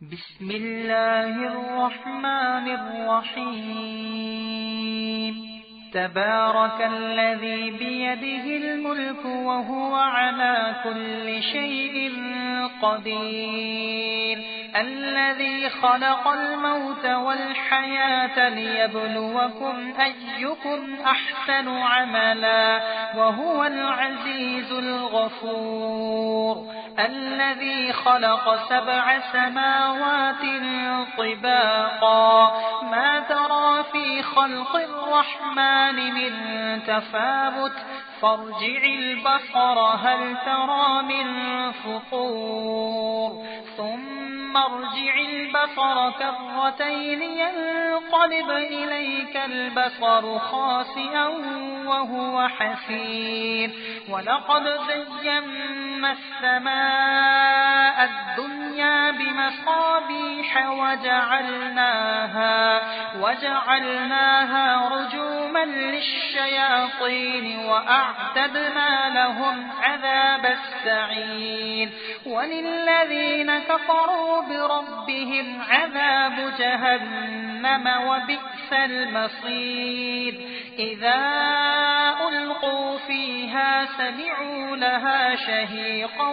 بسم الله الرحمن الرحيم. تبارك الذي بيده الملك وهو على كل شيء قدير، الذي خلق الموت والحياة ليبلوكم أيكم أحسن عملا وهو العزيز الغفور، الذي خلق 7 سماوات طباقا ما ترى في خلق الرحمن من تفاوت فارجع البصر هل ترى من فطور ثم ارجع البصر كرتين ينقلب إليك البصر خاسئا وهو حسير، ولقد زينا السماء الدنيا بمصابيح وجعلناها رجوما للشياطين وأعتدنا لهم عذاب السعير، وللذين كفروا بربهم عذاب جهنم وبئس المصير. إذا ألقوا فيها سمعوا لها شهيقا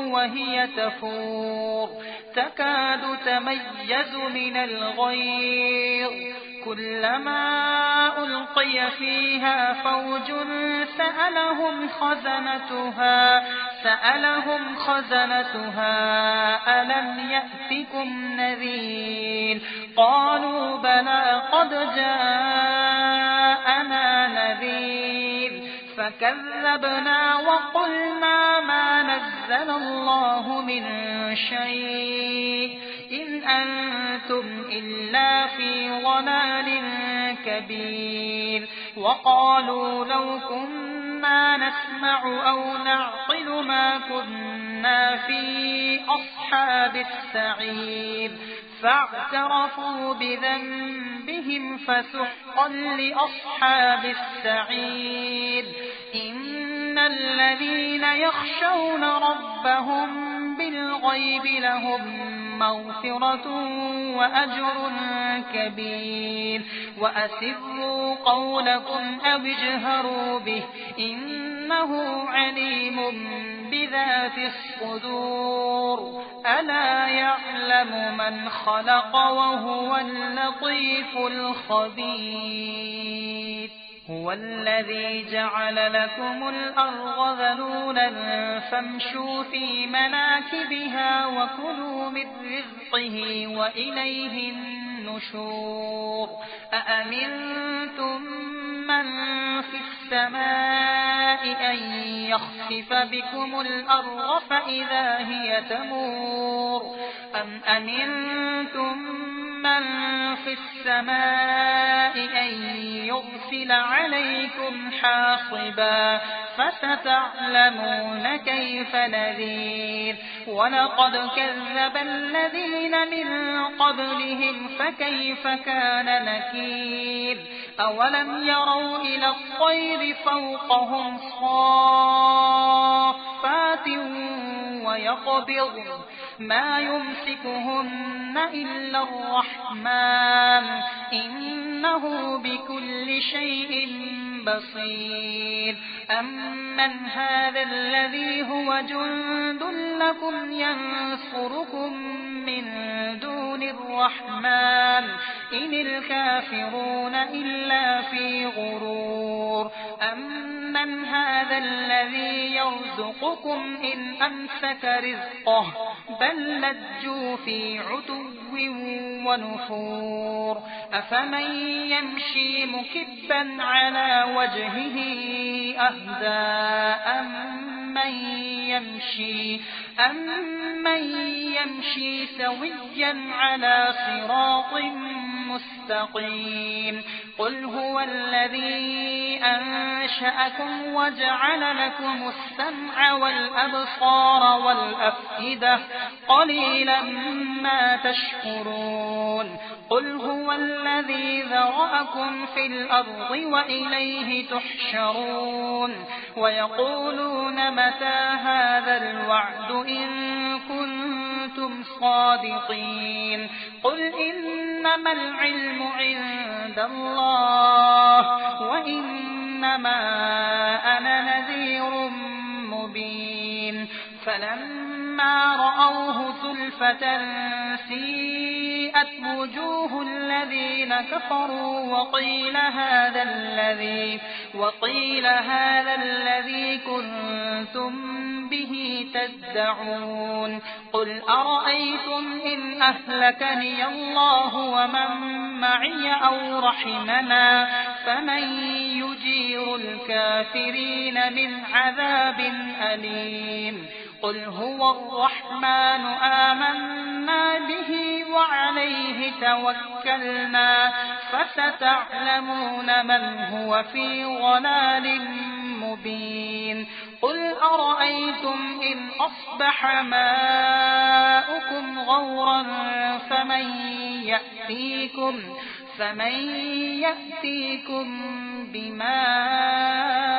وهي تفور تكاد تميز من الغيظ، كلما ألقي فيها فوج سألهم خزنتها ألم يأتكم نذير، قالوا بلى قد جاءنا نذير فكذبنا وقلنا ما نزل الله من شيء إن أنتم إلا في ضلال كبير، وقالوا لو كنا نسمع أو نعقل ما كنا في أصحاب السعير، فاعترفوا بذنبهم فسحقا لأصحاب السعير. إن الذين يخشون ربهم بالغيب لهم مغفرة وأجر كبير، وأسروا قولكم أو اجهروا به إنه عليم بذات الصدور، ألا يعلم من خلق وهو اللطيف الخبير. هو الذي جعل لكم الأرض ذلولا فامشوا في مناكبها وكلوا من رزقه وإليه النشور. أأمنتم من في السماء أن يخسف بكم الأرض فإذا هي تمور، أم أمنتم من في السماء أن يرسل عليكم حاصبا فستعلمون كيف نذير. ولقد كذب الذين من قبلهم فكيف كان نكير. أولم يروا إلى الطير فوقهم صافات ويقبض ما يمسكهن إلا الرحمن إنه بكل شيء بصير. أمن هذا الذي هو جند لكم ينصركم من دون الرحمن إن الكافرون إلا في غرور. أمن هذا الذي يرزقكم إن أمسك رزقه بل لجوا في عتو ونفور. أفمن يمشي مكبا على وجهه أهدى أمن يمشي سويا على صراط مستقيم. قل هو الذي أنشأكم وجعل لكم السمع والأبصار والأفئدة قليلا ما تشكرون. قل هو الذي ذرأكم في الأرض وإليه تحشرون. ويقولون متى هذا الوعد إن كنتم كنتم صادقين قل إنما العلم عند الله وإنما أنا نذير مبين فلما رأوه زلفة سيئت وجوه الذين كفروا وقيل هذا الذي كنتم به تدعون قل أرأيتم إن أهلكني الله ومن معي أو رحمنا فمن يجير الكافرين من عذاب أليم قل هو الرحمن آمنا به وعليه توكلنا فستعلمون من هو في ضلال مبين قل أرأيتم إن أصبح ماؤكم غورا فمن يأتيكم بماء